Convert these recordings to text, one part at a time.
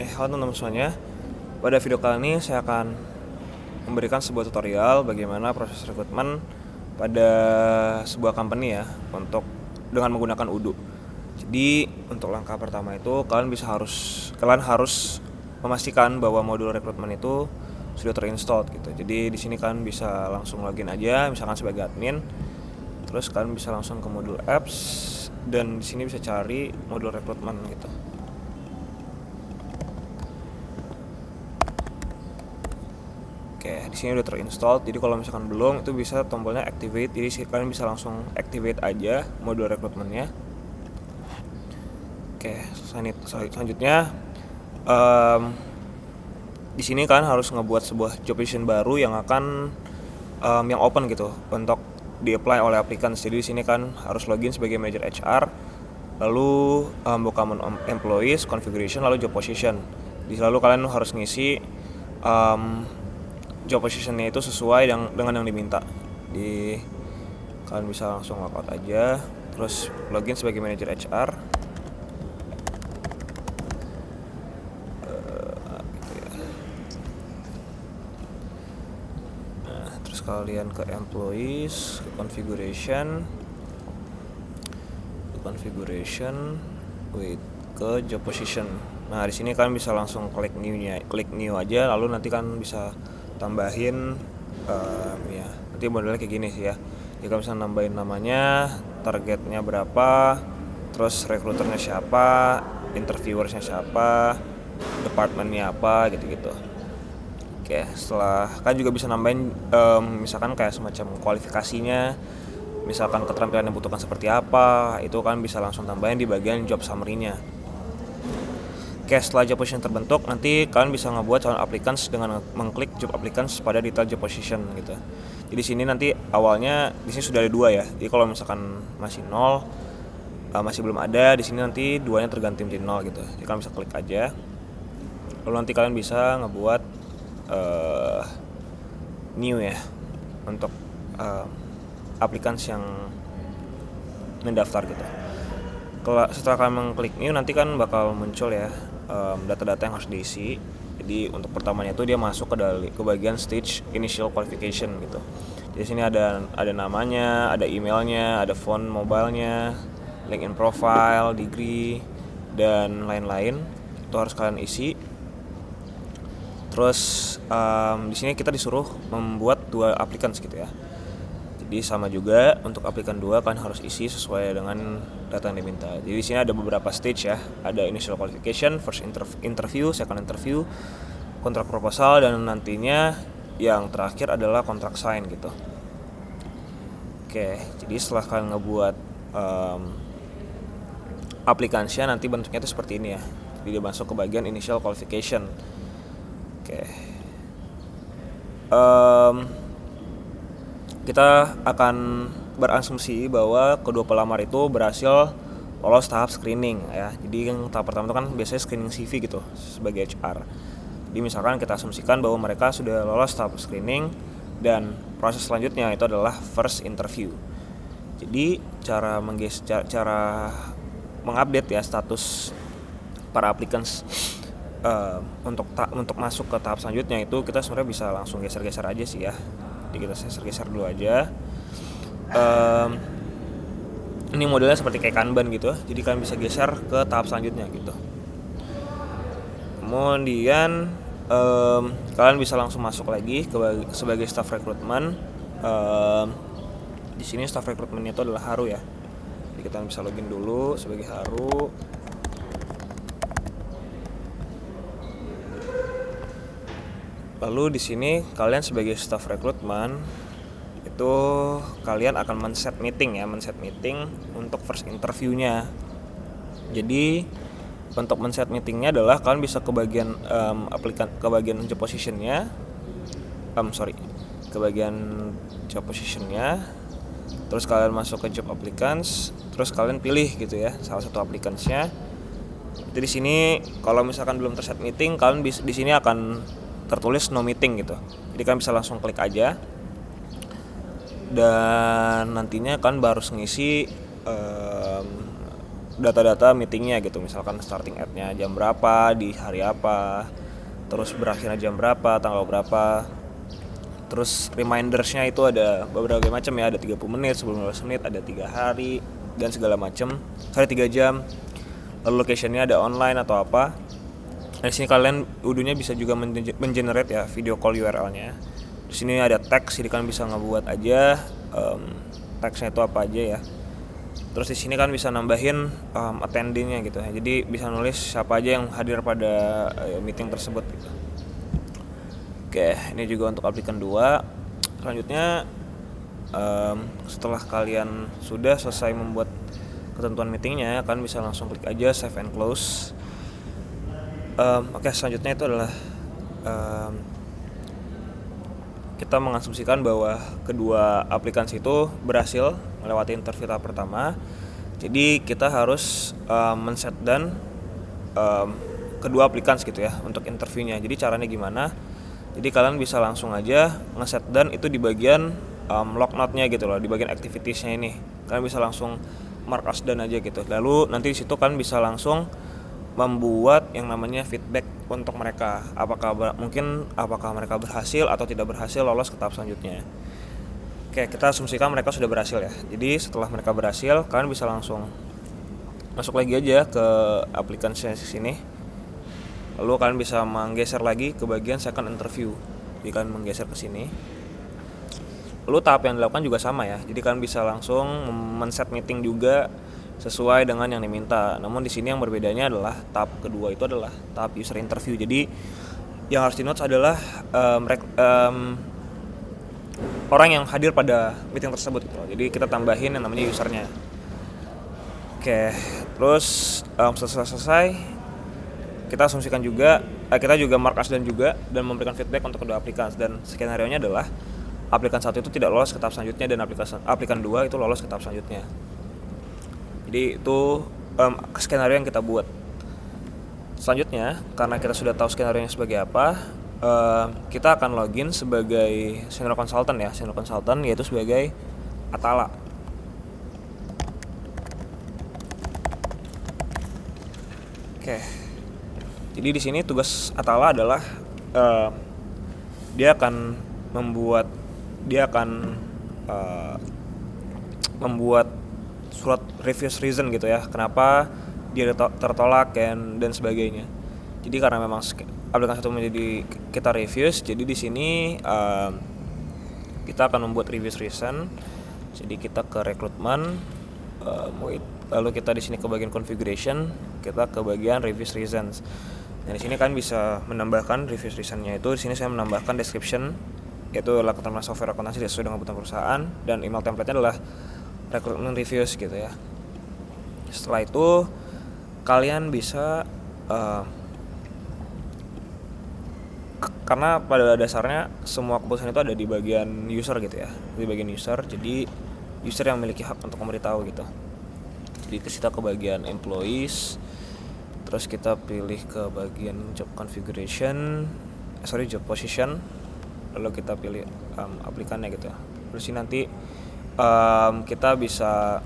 Halo teman-teman semuanya. Pada video kali ini saya akan memberikan sebuah tutorial bagaimana proses rekrutmen pada sebuah company ya dengan menggunakan Odoo. Jadi untuk langkah pertama itu kalian harus memastikan bahwa modul rekrutmen itu sudah terinstall gitu. Jadi di sini kalian bisa langsung login aja, misalkan sebagai admin. Terus kalian bisa langsung ke modul apps dan di sini bisa cari modul rekrutmen gitu. Oke, di sini udah terinstall. Jadi kalau misalkan belum, itu bisa tombolnya activate. Jadi kalian bisa langsung activate aja modul rekrutmennya. Oke, selanjutnya di sini kalian harus ngebuat sebuah job position baru yang akan yang open gitu untuk di-apply oleh applicants. Jadi di sini kan harus login sebagai manager HR, lalu buka menu employees, configuration, lalu job position. Lalu kalian harus ngisi job positionnya itu sesuai dengan yang diminta. Kalian bisa langsung logout aja, terus login sebagai manager HR. Gitu ya. Nah, terus kalian ke employees, ke configuration, ke job position. Nah, di sini kalian bisa langsung klik new aja, lalu nanti kan bisa tambahin ya nanti modelnya kayak gini sih ya. Jadi kalian bisa nambahin namanya, targetnya berapa, terus rekruternya siapa, interviewersnya siapa, departmentnya apa, gitu-gitu. Oke, setelah kalian juga bisa nambahin misalkan kayak semacam kualifikasinya, misalkan keterampilan yang dibutuhkan seperti apa, itu kan bisa langsung tambahin di bagian job summary-nya. Oke, setelah job position terbentuk, nanti kalian bisa ngebuat calon applicants dengan mengklik job applicants pada detail job position gitu. Jadi di sini nanti awalnya di sini sudah ada 2 ya. Jadi kalau misalkan masih 0, masih belum ada, di sini nanti 2-nya terganti menjadi 0 gitu. Jadi kalian bisa klik aja. Lalu nanti kalian bisa ngebuat new ya untuk applicants yang mendaftar gitu. Setelah kalian mengklik new, nanti kan bakal muncul ya data-data yang harus diisi. Jadi untuk pertamanya itu dia masuk ke bagian stage initial qualification gitu. Jadi sini ada namanya, ada emailnya, ada phone mobilenya, LinkedIn profile, degree, dan lain-lain. Itu harus kalian isi. Terus di sini kita disuruh membuat 2 applicants gitu ya. Jadi sama juga untuk aplikan 2 kan harus isi sesuai dengan data yang diminta. Jadi di sini ada beberapa stage ya. Ada initial qualification, first interview, second interview, kontrak proposal, dan nantinya yang terakhir adalah kontrak sign gitu. Oke, jadi setelah kalian ngebuat applicants-nya, nanti bentuknya itu seperti ini ya. Jadi dia masuk ke bagian initial qualification. Oke. Kita akan berasumsi bahwa kedua pelamar itu berhasil lolos tahap screening ya. Jadi yang tahap pertama itu kan biasanya screening CV gitu sebagai HR. Jadi misalkan kita asumsikan bahwa mereka sudah lolos tahap screening dan proses selanjutnya itu adalah first interview. Jadi cara mengupdate ya status para applicants untuk masuk ke tahap selanjutnya itu kita sebenarnya bisa langsung geser-geser aja sih ya. Jadi kita geser dulu aja. Ini modelnya seperti kayak Kanban gitu. Jadi kalian bisa geser ke tahap selanjutnya gitu. Kemudian kalian bisa langsung masuk lagi sebagai staff recruitment. Di sini staff recruitment itu adalah Haru ya. Jadi kita bisa login dulu sebagai Haru. Lalu di sini kalian sebagai staff recruitment itu kalian akan men-set meeting untuk first interview-nya. Jadi untuk men-set meetingnya adalah kalian bisa ke bagian ke bagian job position-nya. Ke bagian job position-nya. Terus kalian masuk ke job applicants, terus kalian pilih gitu ya salah satu applicants-nya. Jadi di sini kalau misalkan belum terset meeting, kalian di sini akan tertulis no meeting gitu. Jadi kalian bisa langsung klik aja. Dan nantinya kalian baru ngisi data-data meetingnya gitu, misalkan starting at-nya jam berapa, di hari apa, terus berakhirnya jam berapa, tanggal berapa. Terus remindersnya itu ada beberapa macam ya, ada 30 menit, 15 menit, ada 3 hari, dan segala macam. 3 jam. Lalu location-nya ada online atau apa. Di sini kalian udunya bisa juga mengenerate ya video call URL-nya. Di sini ada teks, jadi kalian bisa ngebuat aja teksnya itu apa aja ya. Terus di sini kan bisa nambahin attendee-nya gitu ya. Jadi bisa nulis siapa aja yang hadir pada meeting tersebut gitu. Oke, ini juga untuk aplikan 2. Selanjutnya setelah kalian sudah selesai membuat ketentuan meetingnya, kalian bisa langsung klik aja save and close. Oke, selanjutnya itu adalah kita mengasumsikan bahwa kedua aplikasi itu berhasil melewati interview tahap pertama. Jadi kita harus men-set dan kedua aplikasi gitu ya untuk interviewnya. Jadi caranya gimana? Jadi kalian bisa langsung aja nge-set dan itu di bagian log note-nya gitu loh, di bagian activities-nya ini. Kalian bisa langsung mark as done aja gitu. Lalu nanti di situ kalian bisa langsung membuat yang namanya feedback untuk mereka. Apakah mereka berhasil atau tidak berhasil lolos ke tahap selanjutnya. Oke, kita asumsikan mereka sudah berhasil ya. Jadi setelah mereka berhasil, kalian bisa langsung masuk lagi aja ke aplikasi sini. Lalu kalian bisa menggeser lagi ke bagian second interview. Jadi kalian menggeser ke sini. Lalu tahap yang dilakukan juga sama ya. Jadi kalian bisa langsung men-set meeting juga sesuai dengan yang diminta. Namun di sini yang berbedanya adalah tahap kedua itu adalah tahap user interview. Jadi yang harus di-note adalah orang yang hadir pada meeting tersebut gitu. Jadi kita tambahin yang namanya usernya. Oke, terus setelah selesai kita asumsikan juga kita juga mark as dan memberikan feedback untuk kedua aplikasi, dan skenario-nya adalah aplikan 1 itu tidak lolos ke tahap selanjutnya dan aplikan 2 itu lolos ke tahap selanjutnya. Jadi itu skenario yang kita buat. Selanjutnya, karena kita sudah tahu skenario-nya sebagai apa, kita akan login sebagai senior consultant ya, yaitu sebagai Atala. Oke. Jadi di sini tugas Atala adalah dia akan membuat surat refuse reason gitu ya, kenapa dia tertolak dan sebagainya. Jadi karena memang aplikasi itu menjadi kita refuse, jadi di sini kita akan membuat refuse reason. Jadi kita ke rekrutmen, lalu kita di sini ke bagian configuration, kita ke bagian refuse reasons. Dan di sini kan bisa menambahkan refuse reason-nya itu. Di sini saya menambahkan description, yaitu adalah keterangan software akuntansi sesuai dengan kebutuhan perusahaan, dan email template-nya adalah recruitment reviews gitu ya. Setelah itu kalian bisa karena pada dasarnya semua keputusan itu ada di bagian user gitu ya, di bagian user. Jadi user yang memiliki hak untuk memberitahu gitu. Jadi kita ke bagian employees, terus kita pilih ke bagian job configuration, job position, lalu kita pilih aplikannya gitu. Terus ini nanti kita bisa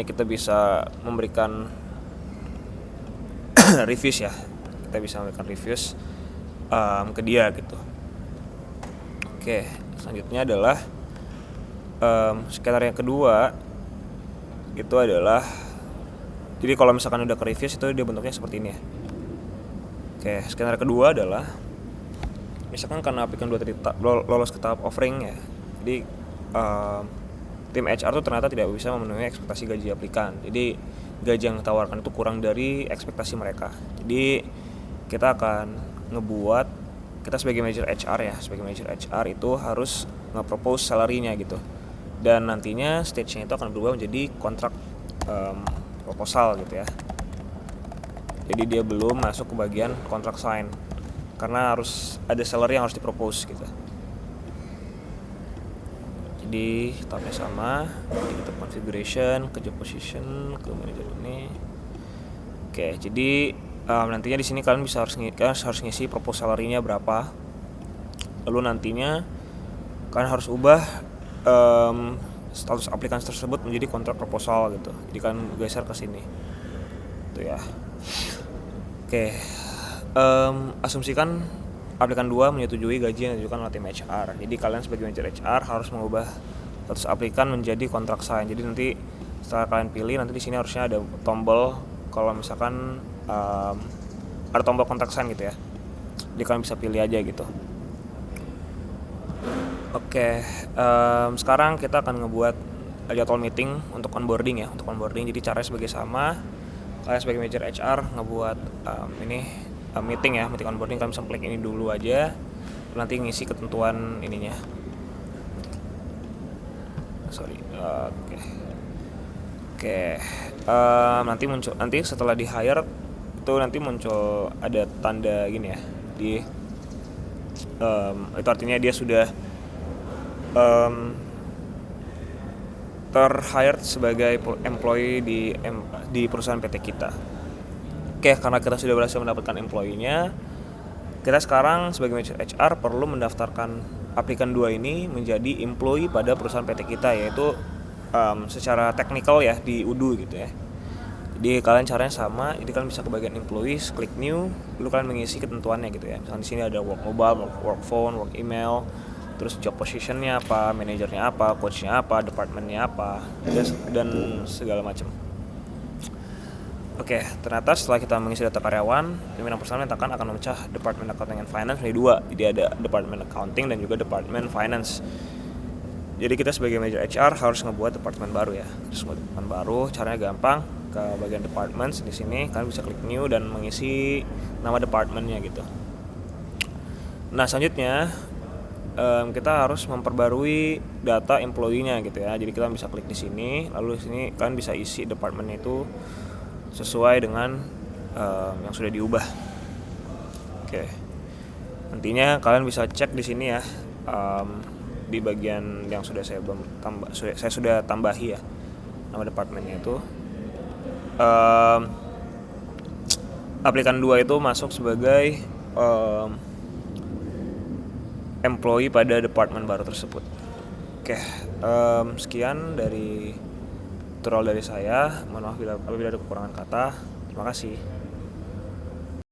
kita bisa memberikan reviews ya. Kita bisa memberikan reviews ke dia gitu. Oke, selanjutnya adalah skenario yang kedua itu adalah, jadi kalau misalkan udah ke reviews itu dia bentuknya seperti ini ya. Oke, skenario kedua adalah misalkan karena aplikan 2 tadi lolos ke tahap offering ya. Jadi tim HR tuh ternyata tidak bisa memenuhi ekspektasi gaji aplikan. Jadi gaji yang ditawarkan itu kurang dari ekspektasi mereka. Jadi kita akan kita sebagai manager HR itu harus nge-propose salary-nya gitu. Dan nantinya stage-nya itu akan berubah menjadi kontrak proposal gitu ya. Jadi dia belum masuk ke bagian kontrak sign karena harus ada salary yang harus dipropose gitu. Jadi tahapnya sama, jadi kita configuration, ke job position, ke manager ini. Oke, jadi nantinya di sini kalian harus ngisi proposal salary-nya berapa. Lalu nantinya kalian harus ubah status aplikan tersebut menjadi kontrak proposal gitu. Jadi kalian geser ke sini. Itu ya. Oke. Asumsikan aplikan 2 menyetujui gaji yang diajukan oleh tim HR. Jadi kalian sebagai manajer HR harus mengubah status aplikan menjadi kontrak sign. Jadi nanti setelah kalian pilih, nanti di sini harusnya ada tombol kalau misalkan ada tombol kontrak sign gitu ya. Jadi kalian bisa pilih aja gitu. Oke, sekarang kita akan ngebuat jadwal meeting untuk onboarding ya. Untuk onboarding, jadi caranya sebagai sama. Kalian sebagai manager HR ngebuat meeting ya, meeting onboarding. Kalian bisa klik ini dulu aja. Nanti ngisi ketentuan ininya. Oke. Nanti setelah di hire itu nanti muncul ada tanda gini ya. Itu artinya dia sudah ter-hired sebagai employee di perusahaan PT kita. Oke, karena kita sudah berhasil mendapatkan employee-nya, kita sekarang sebagai manager HR perlu mendaftarkan aplikan 2 ini menjadi employee pada perusahaan PT kita, yaitu secara teknikal ya di Udu gitu ya. Jadi kalian caranya sama, jadi kalian bisa ke bagian employees, klik new, lalu kalian mengisi ketentuannya gitu ya. Misalnya di sini ada work mobile, work phone, work email, terus job positionnya apa, manajernya apa, coachnya apa, departmentnya apa, dan segala macam. Oke, ternyata setelah kita mengisi data karyawan, pimpinan perusahaan menyatakan akan memecah Departemen Accounting and Finance menjadi 2. Jadi ada Departemen Accounting dan juga Departemen Finance. Jadi kita sebagai manager HR harus ngebuat departemen baru ya. Harus ngebuat departemen baru, caranya gampang. Ke bagian departments di sini kalian bisa klik new dan mengisi nama departemennya gitu. Nah, selanjutnya kita harus memperbarui data employee-nya gitu ya. Jadi kita bisa klik di sini, lalu di sini kalian bisa isi departemennya itu sesuai dengan yang sudah diubah. Oke. Nantinya kalian bisa cek di sini ya, di bagian yang sudah saya sudah tambahi ya nama departemennya itu. Aplikan 2 itu masuk sebagai employee pada departemen baru tersebut. Oke, sekian dari tutorial dari saya. Mohon maaf apabila ada kekurangan kata. Terima kasih.